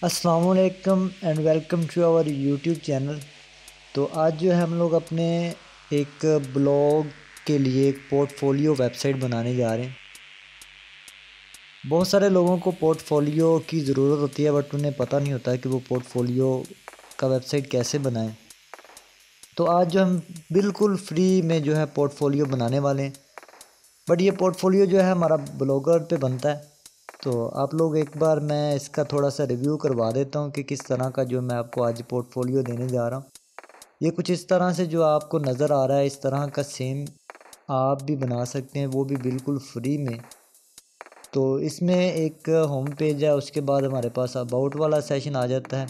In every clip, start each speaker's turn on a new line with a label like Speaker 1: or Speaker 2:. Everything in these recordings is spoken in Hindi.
Speaker 1: अस्सलामुअलैकुम and welcome to our YouTube channel. तो आज जो है हम लोग अपने एक ब्लॉग के लिए एक पोर्टफोलियो वेबसाइट बनाने जा रहे हैं। बहुत सारे लोगों को पोर्टफोलियो की ज़रूरत होती है बट उन्हें पता नहीं होता कि वो पोर्टफोलियो का वेबसाइट कैसे बनाएं। तो आज जो हम बिल्कुल फ्री में जो है पोर्टफोलियो बनाने वाले हैं। बट ये पोर्टफोलियो जो है हमारा ब्लॉगर पे बनता है। तो आप लोग एक बार मैं इसका थोड़ा सा रिव्यू करवा देता हूँ कि किस तरह का जो मैं आपको आज पोर्टफोलियो देने जा रहा हूँ। ये कुछ इस तरह से जो आपको नज़र आ रहा है, इस तरह का सेम आप भी बना सकते हैं, वो भी बिल्कुल फ्री में। तो इसमें एक होम पेज है, उसके बाद हमारे पास अबाउट वाला सेशन आ जाता है।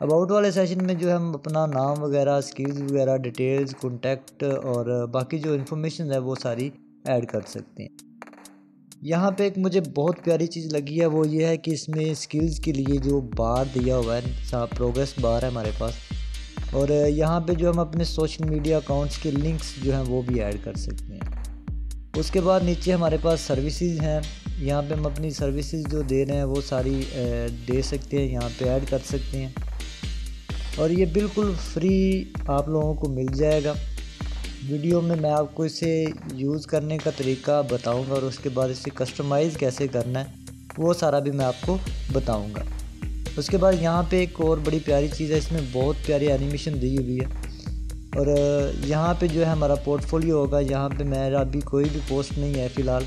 Speaker 1: अबाउट वाले सेशन में जो है हम अपना नाम वगैरह, स्किल्स वगैरह, डिटेल्स, कॉन्टैक्ट और बाकी जो इन्फॉर्मेशन है वो सारी ऐड कर सकते हैं। यहाँ पे एक मुझे बहुत प्यारी चीज़ लगी है, वो ये है कि इसमें स्किल्स के लिए जो बार दिया हुआ है, प्रोग्रेस बार है हमारे पास। और यहाँ पे जो हम अपने सोशल मीडिया अकाउंट्स के लिंक्स जो हैं वो भी ऐड कर सकते हैं। उसके बाद नीचे हमारे पास सर्विसेज हैं। यहाँ पे हम अपनी सर्विसेज जो दे रहे हैं वो सारी दे सकते हैं, यहाँ पे ऐड कर सकते हैं। और ये बिल्कुल फ्री आप लोगों को मिल जाएगा। वीडियो में मैं आपको इसे यूज़ करने का तरीका बताऊंगा और उसके बाद इसे कस्टमाइज़ कैसे करना है वो सारा भी मैं आपको बताऊंगा। उसके बाद यहाँ पे एक और बड़ी प्यारी चीज़ है, इसमें बहुत प्यारी एनिमेशन दी हुई है। और यहाँ पे जो है हमारा पोर्टफोलियो होगा। यहाँ पे मेरा अभी कोई भी पोस्ट नहीं है फ़िलहाल,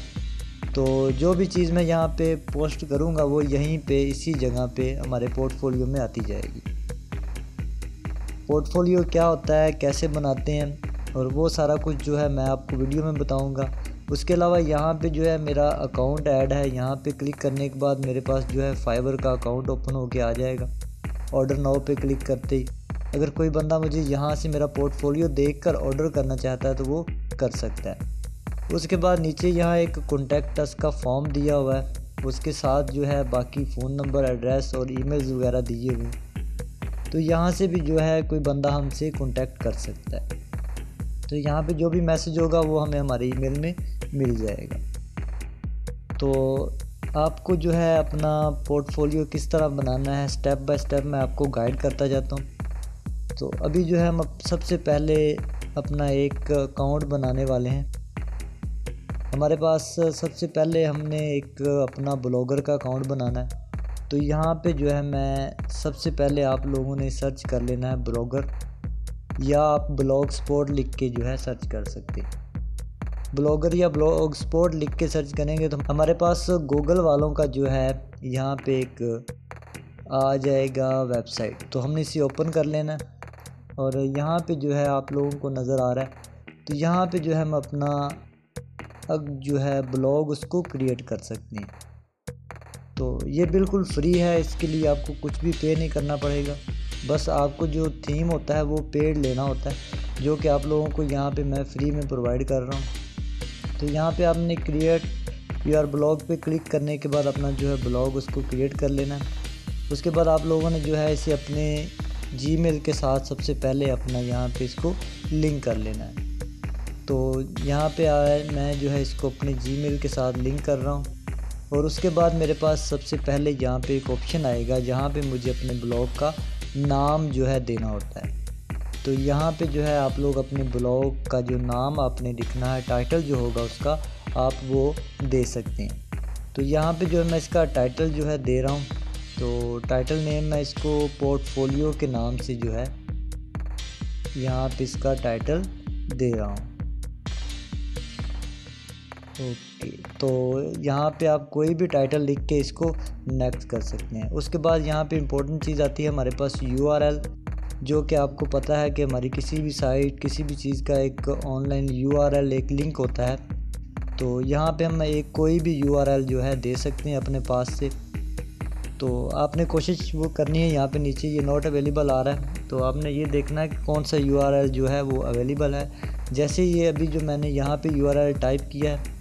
Speaker 1: तो जो भी चीज़ मैं यहाँ पे पोस्ट करूँगा वो यहीं पे इसी जगह पे हमारे पोर्टफोलियो में आती जाएगी। पोर्टफोलियो क्या होता है, कैसे बनाते हैं, और वो सारा कुछ जो है मैं आपको वीडियो में बताऊंगा। उसके अलावा यहाँ पे जो है मेरा अकाउंट ऐड है। यहाँ पे क्लिक करने के बाद मेरे पास जो है फाइवर का अकाउंट ओपन होके आ जाएगा। ऑर्डर नाउ पे क्लिक करते ही अगर कोई बंदा मुझे यहाँ से मेरा पोर्टफोलियो देखकर ऑर्डर करना चाहता है तो वो कर सकता है। उसके बाद नीचे यहाँ एक कॉन्टैक्ट अस का फॉर्म दिया हुआ है, उसके साथ जो है बाकी फ़ोन नंबर, एड्रेस और ईमेल्स वगैरह दिए हुए हैं। तो यहाँ से भी जो है कोई बंदा हमसे कांटेक्ट कर सकता है। तो यहाँ पे जो भी मैसेज होगा वो हमें हमारे ईमेल में मिल जाएगा। तो आपको जो है अपना पोर्टफोलियो किस तरह बनाना है, स्टेप बाय स्टेप मैं आपको गाइड करता जाता हूँ। तो अभी जो है हम सबसे पहले अपना एक अकाउंट बनाने वाले हैं। हमारे पास सबसे पहले हमने एक अपना ब्लॉगर का अकाउंट बनाना है। तो यहाँ पे जो है मैं सबसे पहले आप लोगों ने सर्च कर लेना है ब्लॉगर, या आप ब्लॉग स्पॉट लिख के जो है सर्च कर सकते हैं। ब्लॉगर या ब्लॉग स्पॉट लिख के सर्च करेंगे तो हमारे पास गूगल वालों का जो है यहाँ पे एक आ जाएगा वेबसाइट। तो हमने इसे ओपन कर लेना है और यहाँ पे जो है आप लोगों को नज़र आ रहा है। तो यहाँ पे जो है हम अपना अब जो है ब्लॉग उसको क्रिएट कर सकते हैं। तो ये बिल्कुल फ्री है, इसके लिए आपको कुछ भी पे नहीं करना पड़ेगा। बस आपको जो थीम होता है वो पेड लेना होता है, जो कि आप लोगों को यहाँ पे मैं फ्री में प्रोवाइड कर रहा हूँ। तो यहाँ पे आपने क्रिएट योर ब्लॉग पे क्लिक करने के बाद अपना जो है ब्लॉग उसको क्रिएट कर लेना है। उसके बाद आप लोगों ने जो है इसे अपने जीमेल के साथ सबसे पहले अपना यहाँ पे इसको लिंक कर लेना है। तो यहाँ पे मैं जो है इसको अपने जीमेल के साथ लिंक कर रहा हूँ। और उसके बाद मेरे पास सबसे पहले यहाँ पे एक ऑप्शन आएगा जहाँ पे मुझे अपने ब्लॉग का नाम जो है देना होता है। तो यहाँ पे जो है आप लोग अपने ब्लॉग का जो नाम आपने लिखना है, टाइटल जो होगा उसका आप वो दे सकते हैं। तो यहाँ पे जो है मैं इसका टाइटल जो है दे रहा हूँ। तो टाइटल नेम मैं इसको पोर्टफोलियो के नाम से जो है यहाँ पे इसका टाइटल दे रहा हूँ। ओके, तो यहाँ पे आप कोई भी टाइटल लिख के इसको नेक्स्ट कर सकते हैं। उसके बाद यहाँ पे इम्पोर्टेंट चीज़ आती है हमारे पास यूआरएल, जो कि आपको पता है कि हमारी किसी भी साइट, किसी भी चीज़ का एक ऑनलाइन यूआरएल, एक लिंक होता है। तो यहाँ पे हम एक कोई भी यूआरएल जो है दे सकते हैं अपने पास से। तो आपने कोशिश वो करनी है, यहाँ पे नीचे ये नॉट अवेलेबल आ रहा है तो आपने ये देखना है कि कौन सा यूआरएल जो है वो अवेलेबल है। जैसे ये अभी जो मैंने यहाँ पे यूआरएल टाइप किया है,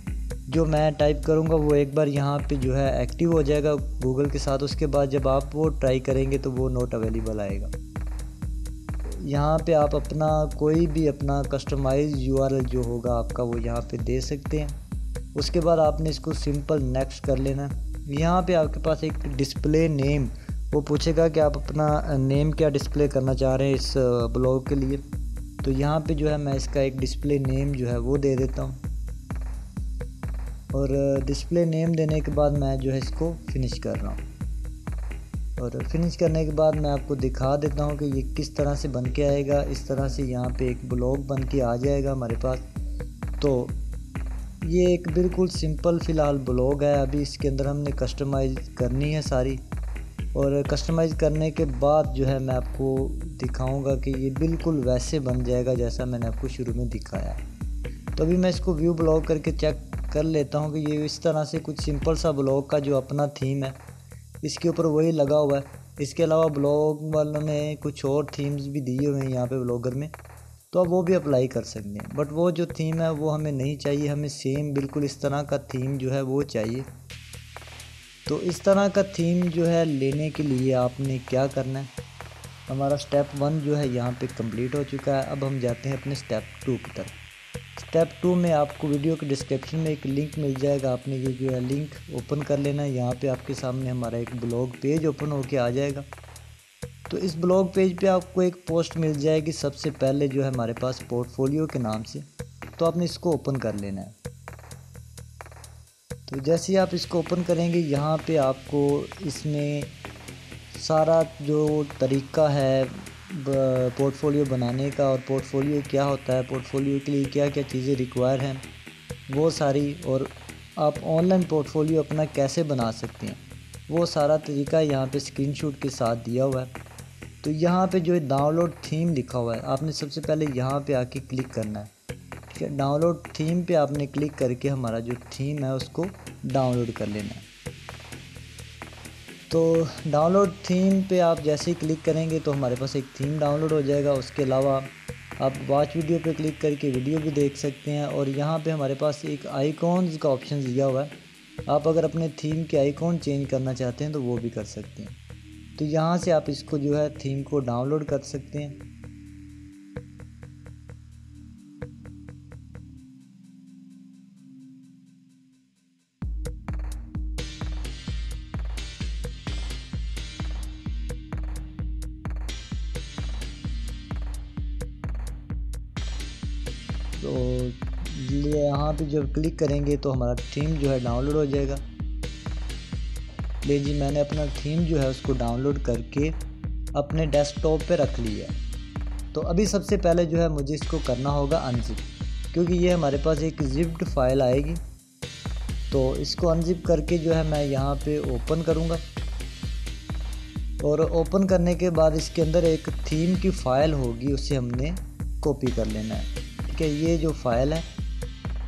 Speaker 1: जो मैं टाइप करूँगा वो एक बार यहाँ पे जो है एक्टिव हो जाएगा गूगल के साथ। उसके बाद जब आप वो ट्राई करेंगे तो वो नॉट अवेलेबल आएगा। यहाँ पे आप अपना कोई भी अपना कस्टमाइज यूआरएल जो होगा आपका वो यहाँ पे दे सकते हैं। उसके बाद आपने इसको सिंपल नेक्स्ट कर लेना है। यहाँ पे आपके पास एक डिस्प्ले नेम वो पूछेगा कि आप अपना नेम क्या डिस्प्ले करना चाह रहे हैं इस ब्लॉग के लिए। तो यहाँ पे जो है मैं इसका एक डिस्प्ले नेम जो है वो दे देता हूँ, और डिस्प्ले नेम देने के बाद मैं जो है इसको फिनिश कर रहा हूँ। और फिनिश करने के बाद मैं आपको दिखा देता हूँ कि ये किस तरह से बन के आएगा। इस तरह से यहाँ पे एक ब्लॉग बन के आ जाएगा हमारे पास। तो ये एक बिल्कुल सिंपल फ़िलहाल ब्लॉग है। अभी इसके अंदर हमने कस्टमाइज़ करनी है सारी, और कस्टमाइज़ करने के बाद जो है मैं आपको दिखाऊंगा कि ये बिल्कुल वैसे बन जाएगा जैसा मैंने आपको शुरू में दिखाया। तो अभी मैं इसको व्यू ब्लॉग करके चेक कर लेता हूँ कि ये इस तरह से कुछ सिंपल सा ब्लॉग का जो अपना थीम है इसके ऊपर वही लगा हुआ है। इसके अलावा ब्लॉग वालों ने कुछ और थीम्स भी दिए हुए हैं यहाँ पे ब्लॉगर में, तो आप वो भी अप्लाई कर सकते हैं। बट वो जो थीम है वो हमें नहीं चाहिए, हमें सेम बिल्कुल इस तरह का थीम जो है वो चाहिए। तो इस तरह का थीम जो है लेने के लिए आपने क्या करना है, हमारा स्टेप 1 जो है यहाँ पे कंप्लीट हो चुका है। अब हम जाते हैं अपने स्टेप 2 की तरफ। स्टेप 2 में आपको वीडियो के डिस्क्रिप्शन में एक लिंक मिल जाएगा, आपने ये जो है लिंक ओपन कर लेना है। यहाँ पे आपके सामने हमारा एक ब्लॉग पेज ओपन होके आ जाएगा। तो इस ब्लॉग पेज पे आपको एक पोस्ट मिल जाएगी सबसे पहले जो है हमारे पास पोर्टफोलियो के नाम से। तो आपने इसको ओपन कर लेना है। तो जैसे ही आप इसको ओपन करेंगे यहाँ पे आपको इसमें सारा जो तरीका है पोर्टफोलियो बनाने का, और पोर्टफोलियो क्या होता है, पोर्टफोलियो के लिए क्या क्या चीज़ें रिक्वायर हैं वो सारी, और आप ऑनलाइन पोर्टफोलियो अपना कैसे बना सकते हैं वो सारा तरीका यहाँ पे स्क्रीनशॉट के साथ दिया हुआ है। तो यहाँ पे जो है डाउनलोड थीम लिखा हुआ है, आपने सबसे पहले यहाँ पे आके क्लिक करना है। ठीक है, डाउनलोड थीम पे आपने क्लिक करके हमारा जो थीम है उसको डाउनलोड कर लेना है। तो डाउनलोड थीम पे आप जैसे ही क्लिक करेंगे तो हमारे पास एक थीम डाउनलोड हो जाएगा। उसके अलावा आप वॉच वीडियो पे क्लिक करके वीडियो भी देख सकते हैं, और यहाँ पे हमारे पास एक आइकॉन्स का ऑप्शन दिया हुआ है। आप अगर अपने थीम के आइकॉन चेंज करना चाहते हैं तो वो भी कर सकते हैं। तो यहाँ से आप इसको जो है थीम को डाउनलोड कर सकते हैं। तो यहाँ पे जब क्लिक करेंगे तो हमारा थीम जो है डाउनलोड हो जाएगा। ले जी, मैंने अपना थीम जो है उसको डाउनलोड करके अपने डेस्कटॉप पे रख लिया है। तो अभी सबसे पहले जो है मुझे इसको करना होगा अनजिप, क्योंकि ये हमारे पास एक जिप्ड फाइल आएगी। तो इसको अनजिप करके जो है मैं यहाँ पे ओपन करूँगा, और ओपन करने के बाद इसके अंदर एक थीम की फ़ाइल होगी, उसे हमने कॉपी कर लेना है। ठीक है, ये जो फाइल है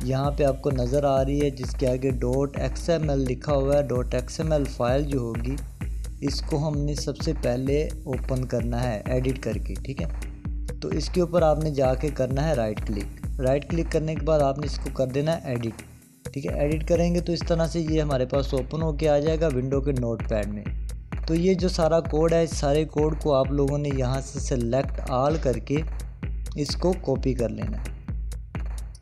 Speaker 1: यहाँ पे आपको नज़र आ रही है जिसके आगे .xml लिखा हुआ है। .xml फाइल जो होगी इसको हमने सबसे पहले ओपन करना है एडिट करके। ठीक है, तो इसके ऊपर आपने जाके करना है राइट क्लिक करने के बाद आपने इसको कर देना है एडिट। ठीक है, एडिट करेंगे तो इस तरह से ये हमारे पास ओपन होके आ जाएगा विंडो के नोटपैड में। तो ये जो सारा कोड है, इस सारे कोड को आप लोगों ने यहाँ से सेलेक्ट ऑल करके इसको कॉपी कर लेना है।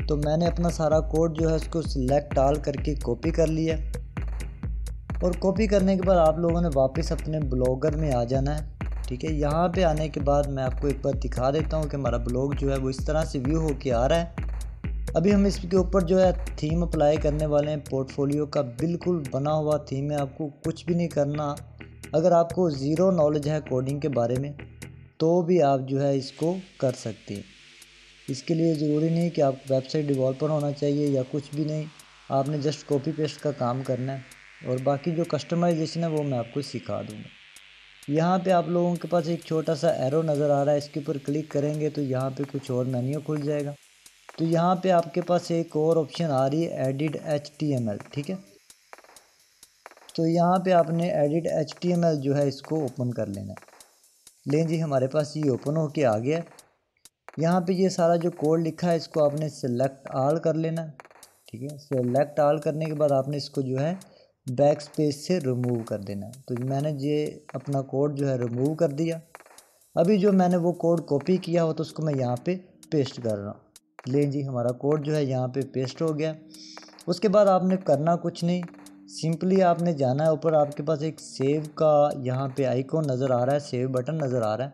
Speaker 1: तो मैंने अपना सारा कोड जो है उसको सिलेक्ट ऑल करके कॉपी कर लिया, और कॉपी करने के बाद आप लोगों ने वापस अपने ब्लॉगर में आ जाना है। ठीक है, यहाँ पे आने के बाद मैं आपको एक बार दिखा देता हूँ कि हमारा ब्लॉग जो है वो इस तरह से व्यू होके आ रहा है। अभी हम इसके ऊपर जो है थीम अप्लाई करने वाले हैं। पोर्टफोलियो का बिल्कुल बना हुआ थीम है, आपको कुछ भी नहीं करना। अगर आपको ज़ीरो नॉलेज है कोडिंग के बारे में तो भी आप जो है इसको कर सकते हैं। इसके लिए ज़रूरी नहीं कि आप वेबसाइट डेवलपर होना चाहिए या कुछ भी नहीं, आपने जस्ट कॉपी पेस्ट का काम करना है, और बाकी जो कस्टमाइजेशन है वो मैं आपको सिखा दूँगा। यहाँ पे आप लोगों के पास एक छोटा सा एरो नज़र आ रहा है, इसके ऊपर क्लिक करेंगे तो यहाँ पे कुछ और मेन्यू खुल जाएगा। तो यहाँ पे आपके पास एक और ऑप्शन आ रही है एडिट HTML। ठीक है, तो यहाँ पे आपने एडिट HTML जो है इसको ओपन कर लेना है। लें जी, हमारे पास ये ओपन होके आ गया। यहाँ पे ये सारा जो कोड लिखा है इसको आपने सेलेक्ट ऑल कर लेना है। ठीक है, सेलेक्ट ऑल करने के बाद आपने इसको जो है बैक स्पेस से रिमूव कर देना है। तो मैंने ये अपना कोड जो है रिमूव कर दिया। अभी जो मैंने वो कोड कॉपी किया हो तो उसको मैं यहाँ पे पेस्ट कर रहा हूँ। लें जी, हमारा कोड जो है यहाँ पे पेस्ट हो गया। उसके बाद आपने करना कुछ नहीं, सिंपली आपने जाना है ऊपर, आपके पास एक सेव का यहाँ पे आइकॉन नज़र आ रहा है, सेव बटन नज़र आ रहा है।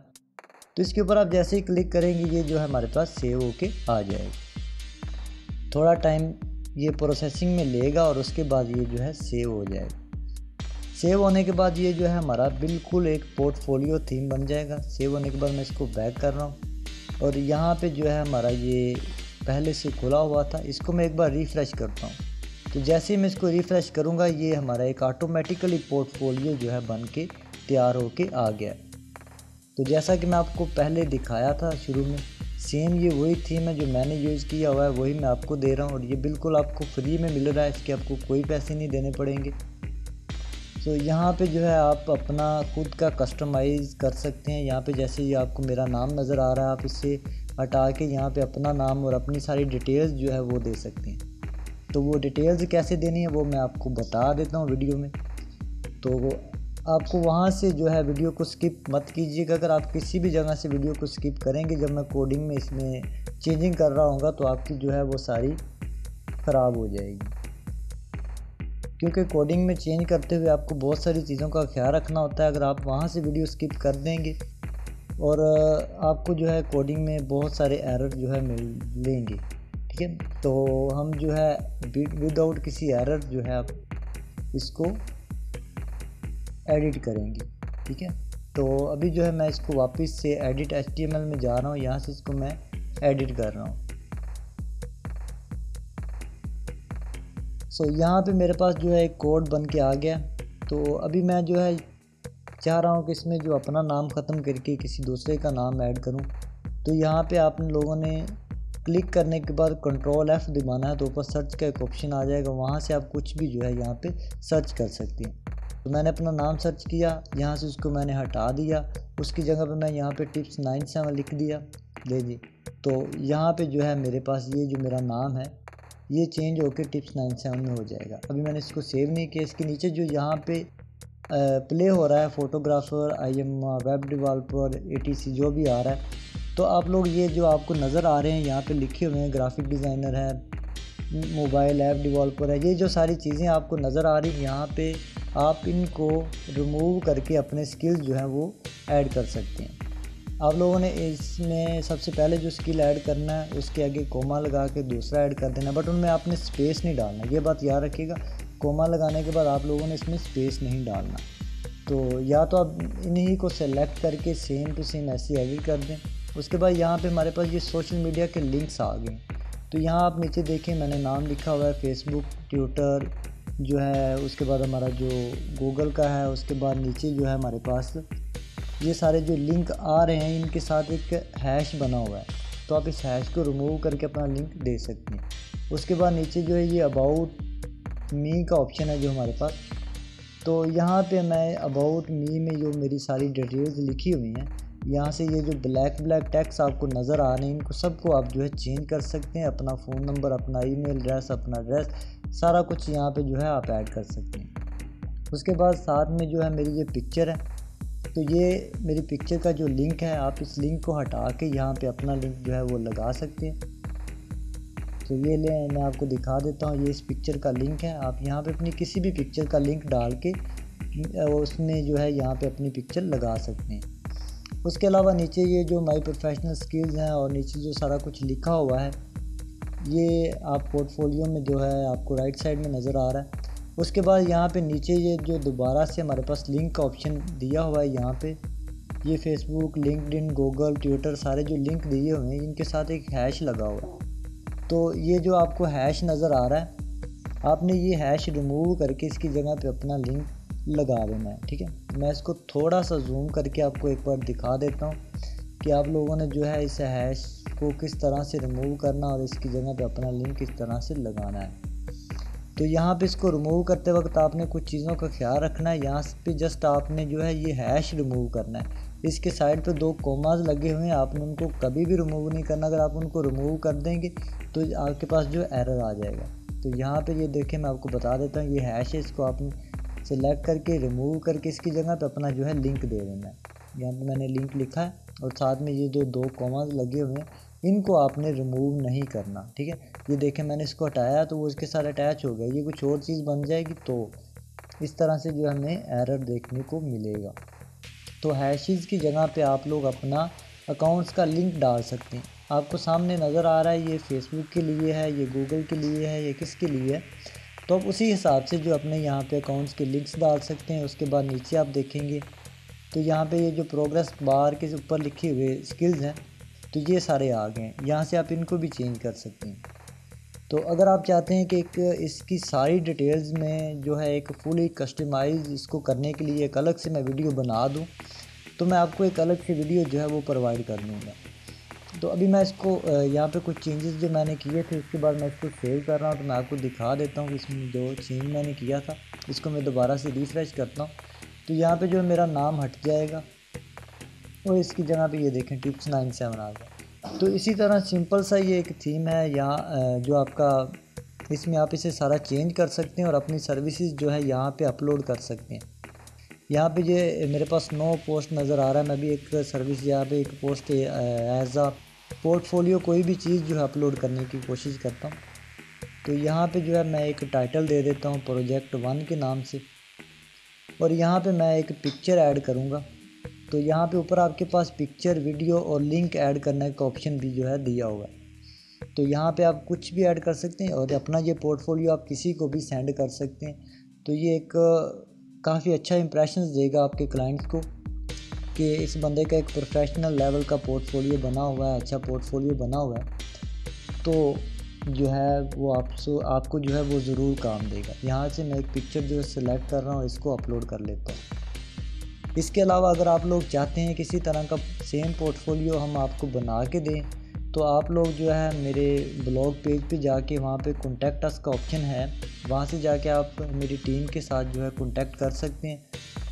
Speaker 1: तो इसके ऊपर आप जैसे ही क्लिक करेंगे ये जो है हमारे पास सेव होके आ जाएगा। थोड़ा टाइम ये प्रोसेसिंग में लेगा और उसके बाद ये जो है सेव हो जाएगा। सेव होने के बाद ये जो है हमारा बिल्कुल एक पोर्टफोलियो थीम बन जाएगा। सेव होने के बाद मैं इसको बैक कर रहा हूँ और यहाँ पे जो है हमारा ये पहले से खुला हुआ था, इसको मैं एक बार रिफ़्रेश करता हूँ। तो जैसे ही मैं इसको रिफ़्रेश करूँगा ये हमारा एक ऑटोमेटिकली पोर्टफोलियो जो है बन के तैयार होके आ गया। तो जैसा कि मैं आपको पहले दिखाया था शुरू में, सेम ये वही थीम है जो मैंने यूज़ किया हुआ है, वही मैं आपको दे रहा हूँ और ये बिल्कुल आपको फ्री में मिल रहा है, इसके आपको कोई पैसे नहीं देने पड़ेंगे। तो यहाँ पे जो है आप अपना खुद का कस्टमाइज़ कर सकते हैं। यहाँ पे जैसे ये आपको मेरा नाम नज़र आ रहा है, आप इसे हटा के यहाँ पे अपना नाम और अपनी सारी डिटेल्स जो है वो दे सकते हैं। तो वो डिटेल्स कैसे देनी है वो मैं आपको बता देता हूँ वीडियो में। तो आपको वहाँ से जो है वीडियो को स्किप मत कीजिएगा। अगर आप किसी भी जगह से वीडियो को स्किप करेंगे जब मैं कोडिंग में इसमें चेंजिंग कर रहा हूँगा तो आपकी जो है वो सारी ख़राब हो जाएगी, क्योंकि कोडिंग में चेंज करते हुए आपको बहुत सारी चीज़ों का ख्याल रखना होता है। अगर आप वहाँ से वीडियो स्किप कर देंगे और आपको जो है कोडिंग में बहुत सारे एरर जो है मिलेंगे, ठीक है। तो हम जो है विदाउट किसी एरर जो है आप इसको एडिट करेंगे, ठीक है। तो अभी जो है मैं इसको वापस से एडिट HTML में जा रहा हूँ, यहाँ से इसको मैं एडिट कर रहा हूँ। सो यहाँ पे मेरे पास जो है एक कोड बन के आ गया। तो अभी मैं जो है चाह रहा हूँ कि इसमें जो अपना नाम ख़त्म करके किसी दूसरे का नाम ऐड करूँ। तो यहाँ पे आप लोगों ने क्लिक करने के बाद कंट्रोल F दबाना है, तो ऊपर सर्च का एक ऑप्शन आ जाएगा, वहाँ से आप कुछ भी जो है यहाँ पे सर्च कर सकते हैं। तो मैंने अपना नाम सर्च किया, यहाँ से उसको मैंने हटा दिया, उसकी जगह पे मैं यहाँ पे टिप्स 97 लिख दिया, जी। तो यहाँ पे जो है मेरे पास ये जो मेरा नाम है ये चेंज होकर टिप्स 97 में हो जाएगा। अभी मैंने इसको सेव नहीं किया, इसके नीचे जो यहाँ पे प्ले हो रहा है photographer, IM web developer, ATC जो भी आ रहा है, तो आप लोग ये जो आपको नज़र आ रहे हैं यहाँ पे लिखे हुए हैं, ग्राफिक डिज़ाइनर है, मोबाइल ऐप डेवलपर है, ये जो सारी चीज़ें आपको नज़र आ रही हैं यहाँ पे आप इनको रिमूव करके अपने स्किल्स जो हैं वो ऐड कर सकते हैं। आप लोगों ने इसमें सबसे पहले जो स्किल ऐड करना है उसके आगे कोमा लगा के दूसरा ऐड कर देना, बट उनमें आपने स्पेस नहीं डालना, ये बात याद रखिएगा। कोमा लगाने के बाद आप लोगों ने इसमें स्पेस नहीं डालना। तो या तो आप इन्हीं को सेलेक्ट करके सेम टू सेम ऐसे एडिट कर दें। उसके बाद यहाँ पे हमारे पास ये सोशल मीडिया के लिंक्स आ गए। तो यहाँ आप नीचे देखें मैंने नाम लिखा हुआ है फेसबुक, ट्विटर जो है, उसके बाद हमारा जो गूगल का है, उसके बाद नीचे जो है हमारे पास ये सारे जो लिंक आ रहे हैं इनके साथ एक हैश बना हुआ है, तो आप इस हैश को रिमूव करके अपना लिंक दे सकते हैं। उसके बाद नीचे जो है ये अबाउट मी का ऑप्शन है जो हमारे पास, तो यहाँ पे मैं अबाउट मी में जो मेरी सारी डिटेल्स लिखी हुई हैं, यहाँ से ये जो ब्लैक टेक्स्ट आपको नज़र आ रहे हैं इनको सबको आप जो है चेंज कर सकते हैं। अपना फ़ोन नंबर, अपना ईमेल एड्रेस, अपना एड्रेस, सारा कुछ यहाँ पे जो है आप ऐड कर सकते हैं। उसके बाद साथ में जो है मेरी ये पिक्चर है, तो ये मेरी पिक्चर का जो लिंक है आप इस लिंक को हटा के यहाँ पे अपना लिंक जो है वो लगा सकते हैं। तो ये ले मैं आपको दिखा देता हूँ, ये इस पिक्चर का लिंक है। आप यहाँ पे अपनी किसी भी पिक्चर का लिंक डाल के उसमें जो है यहाँ पे अपनी पिक्चर लगा सकते हैं। उसके अलावा नीचे ये जो माई प्रोफेशनल स्किल्स हैं और नीचे जो सारा कुछ लिखा हुआ है ये आप पोर्टफोलियो में जो है आपको राइट साइड में नज़र आ रहा है। उसके बाद यहाँ पे नीचे ये जो दोबारा से हमारे पास लिंक का ऑप्शन दिया हुआ है, यहाँ पे ये फेसबुक, लिंक्डइन, गूगल, ट्विटर सारे जो लिंक दिए हुए हैं इनके साथ एक हैश लगा हुआ है। तो ये जो आपको हैश नज़र आ रहा है आपने ये हैश रिमूव करके इसकी जगह पे अपना लिंक लगा देना है, ठीक है। मैं इसको थोड़ा सा जूम करके आपको एक बार दिखा देता हूँ कि आप लोगों ने जो है इस हैश को किस तरह से रिमूव करना और इसकी जगह पे अपना लिंक किस तरह से लगाना है। तो यहाँ पे इसको रिमूव करते वक्त आपने कुछ चीज़ों का ख्याल रखना है। यहाँ पे जस्ट आपने जो है ये हैश रिमूव करना है, इसके साइड पे 2 कोमाज लगे हुए हैं, आपने उनको कभी भी रिमूव नहीं करना। अगर आप उनको रिमूव कर देंगे तो आपके पास जो एरर आ जाएगा। तो यहाँ पे ये देखें मैं आपको बता देता हूँ, ये हैश है, इसको आपने सेलेक्ट करके रिमूव करके इसकी जगह पे अपना जो है लिंक दे देना है। यहाँ पे मैंने लिंक लिखा है और साथ में ये जो 2 कॉमास लगे हुए हैं इनको आपने रिमूव नहीं करना, ठीक है। ये देखें मैंने इसको हटाया तो वो इसके साथ अटैच हो गया, ये कुछ और चीज़ बन जाएगी तो इस तरह से जो हमें एरर देखने को मिलेगा। तो हैशेस की जगह पे आप लोग अपना अकाउंट्स का लिंक डाल सकते हैं। आपको सामने नज़र आ रहा है ये फेसबुक के लिए है, ये गूगल के लिए है, ये किसके लिए है। तो आप उसी हिसाब से जो अपने यहाँ पे अकाउंट्स के लिंक्स डाल सकते हैं। उसके बाद नीचे आप देखेंगे तो यहाँ पे ये जो प्रोग्रेस बार के ऊपर लिखे हुए स्किल्स हैं तो ये सारे आ गए हैं। यहाँ से आप इनको भी चेंज कर सकते हैं। तो अगर आप चाहते हैं कि एक इसकी सारी डिटेल्स में जो है एक फुली कस्टमाइज इसको करने के लिए एक अलग से मैं वीडियो बना दूं तो मैं आपको एक अलग से वीडियो जो है वो प्रोवाइड कर दूँगा। तो अभी मैं इसको यहाँ पे कुछ चेंजेस जो मैंने किए थे उसके बाद मैं इसको सेव कर रहा हूँ। तो मैं आपको दिखा देता हूँ कि इसमें जो चेंज मैंने किया था इसको मैं दोबारा से रिफ़्रेश करता हूँ। तो यहाँ पे जो मेरा नाम हट जाएगा और इसकी जगह पे ये देखें टिप्स 97 आ गया। तो इसी तरह सिंपल सा ये एक थीम है यहाँ जो आपका इसमें आप इसे सारा चेंज कर सकते हैं और अपनी सर्विसेज जो है यहाँ पे अपलोड कर सकते हैं। यहाँ पे ये मेरे पास 9 पोस्ट नज़र आ रहा है। मैं भी एक सर्विस यहाँ पे एक पोस्ट एज अ पोर्टफोलियो कोई भी चीज़ जो है अपलोड करने की कोशिश करता हूँ। तो यहाँ पे जो है मैं एक टाइटल दे देता हूँ प्रोजेक्ट 1 के नाम से और यहाँ पे मैं एक पिक्चर ऐड करूँगा। तो यहाँ पे ऊपर आपके पास पिक्चर, वीडियो और लिंक ऐड करने का ऑप्शन भी जो है दिया हुआ है। तो यहाँ पे आप कुछ भी ऐड कर सकते हैं और अपना ये पोर्टफोलियो आप किसी को भी सेंड कर सकते हैं। तो ये एक काफ़ी अच्छा इंप्रेशन देगा आपके क्लाइंट्स को कि इस बंदे का एक प्रोफेशनल लेवल का पोर्टफोलियो बना हुआ है, अच्छा पोर्टफोलियो बना हुआ है। तो जो है वो आपको जो है वो ज़रूर काम देगा। यहाँ से मैं एक पिक्चर जो है सिलेक्ट कर रहा हूँ, इसको अपलोड कर लेता हूँ। इसके अलावा अगर आप लोग चाहते हैं किसी तरह का सेम पोर्टफोलियो हम आपको बना के दें तो आप लोग जो है मेरे ब्लॉग पेज पे जाके वहाँ पे कॉन्टैक्ट अस का ऑप्शन है, वहाँ से जाके आप मेरी टीम के साथ जो है कॉन्टैक्ट कर सकते हैं।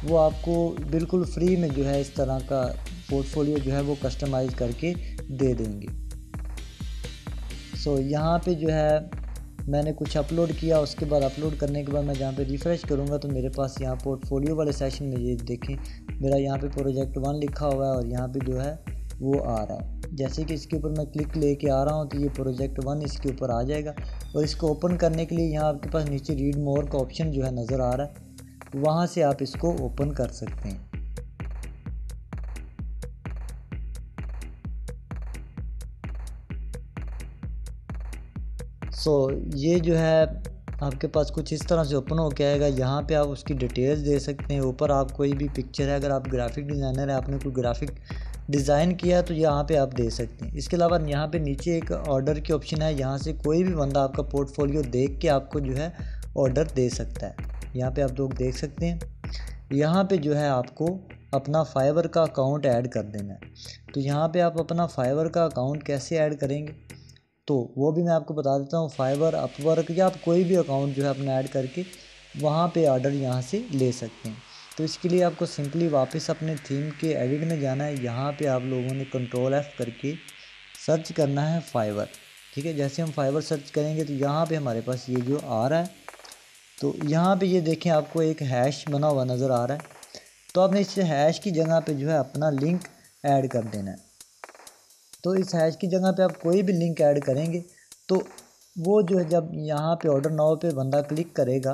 Speaker 1: वो आपको बिल्कुल फ्री में जो है इस तरह का पोर्टफोलियो जो है वो कस्टमाइज़ करके दे देंगे। सो यहाँ पे जो है मैंने कुछ अपलोड किया, उसके बाद अपलोड करने के बाद मैं जहाँ पे रिफ़्रेश करूँगा तो मेरे पास यहाँ पोर्टफोलियो वाले सेशन में ये देखें मेरा यहाँ पे प्रोजेक्ट 1 लिखा हुआ है और यहाँ पे जो है वो आ रहा है। जैसे कि इसके ऊपर मैं क्लिक लेके आ रहा हूँ तो ये प्रोजेक्ट 1 इसके ऊपर आ जाएगा और इसको ओपन करने के लिए यहाँ आपके पास नीचे रीड मोर का ऑप्शन जो है नज़र आ रहा है, वहाँ से आप इसको ओपन कर सकते हैं। ये जो है आपके पास कुछ इस तरह से ओपन हो के आएगा। यहाँ पे आप उसकी डिटेल्स दे सकते हैं। ऊपर आप कोई भी पिक्चर है, अगर आप ग्राफिक डिज़ाइनर है, आपने कोई ग्राफिक डिज़ाइन किया तो यहाँ पे आप दे सकते हैं। इसके अलावा यहाँ पे नीचे एक ऑर्डर की ऑप्शन है, यहाँ से कोई भी बंदा आपका पोर्टफोलियो देख के आपको जो है ऑर्डर दे सकता है। यहाँ पे आप लोग देख सकते हैं। यहाँ पे जो है आपको अपना फाइवर का अकाउंट ऐड कर देना है। तो यहाँ पे आप अपना फाइवर का अकाउंट कैसे ऐड करेंगे तो वो भी मैं आपको बता देता हूँ। फाइवर, अपवर्क या आप कोई भी अकाउंट जो है अपना ऐड करके वहाँ पे ऑर्डर यहाँ से ले सकते हैं। तो इसके लिए आपको सिंपली वापस अपने थीम के एडिट में जाना है। यहाँ पे आप लोगों ने कंट्रोल F करके सर्च करना है फाइवर। ठीक है, जैसे हम फाइवर सर्च करेंगे तो यहाँ पे हमारे पास ये जो आ रहा है, तो यहाँ पे ये देखें आपको एक हैश बना हुआ नज़र आ रहा है। तो आपने इस हैश की जगह पे जो है अपना लिंक ऐड कर देना है। तो इस हैश की जगह पे आप कोई भी लिंक ऐड करेंगे तो वो जो है जब यहाँ पे ऑर्डर नाउ पे बंदा क्लिक करेगा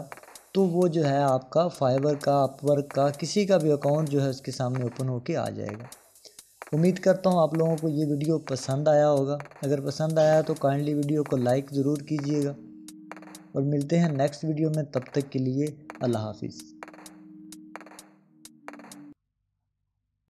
Speaker 1: तो वो जो है आपका फाइवर का, अपवर्क का, किसी का भी अकाउंट जो है उसके सामने ओपन होके आ जाएगा। उम्मीद करता हूँ आप लोगों को ये वीडियो पसंद आया होगा। अगर पसंद आया तो काइंडली वीडियो को लाइक ज़रूर कीजिएगा और मिलते हैं नेक्स्ट वीडियो में। तब तक के लिए अल्लाह हाफिज़।